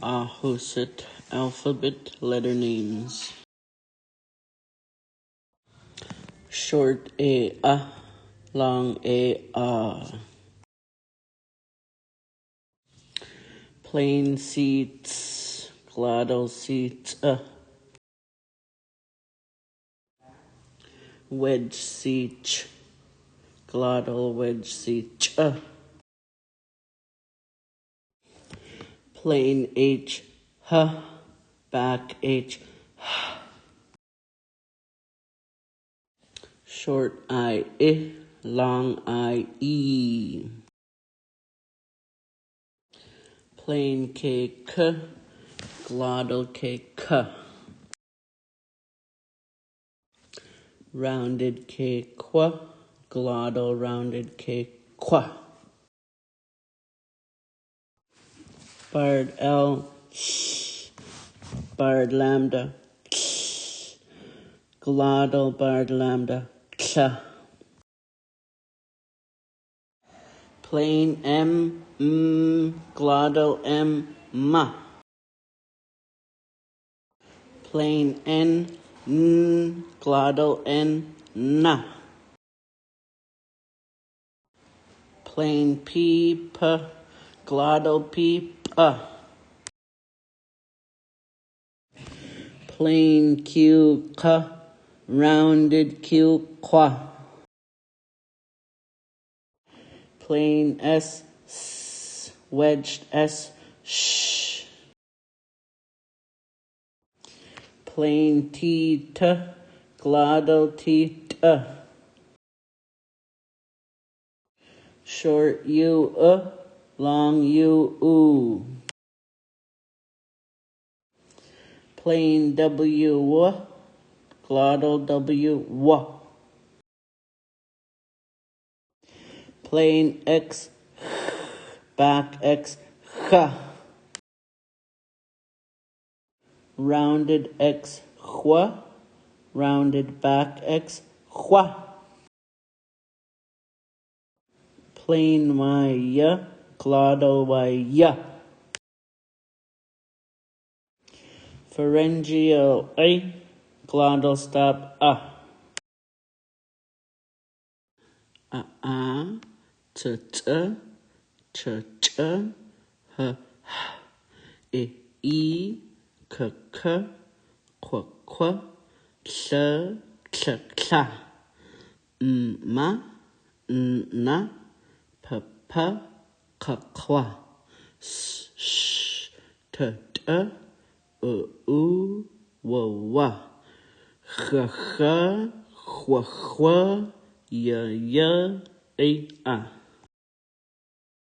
Ahusit alphabet letter names. Short A, long A. Plain seats, glottal seats, Wedge seat, glottal wedge seat, Plain H, back H, Short I, long I, E. Plain K, glottal K, Rounded K, glottal rounded K, Barred L, barred lambda, glottal barred lambda, Plain M, glottal M, ma. Plain N, glottal N, na. Plain P, glottal P, Plain Q, rounded Q, Plain S, wedged S, sh. Plain T, glottal T, Short U, long U, Plain W, glottal W, Plain X, back X, Rounded X, rounded back X, Plain Y, glottal Y, Pharyngeal A, glottal stop t, ch, ch, h, I, k, qu, hl, hl, m, n, p, q, s, sh, t, u, w, h, xw, y, a.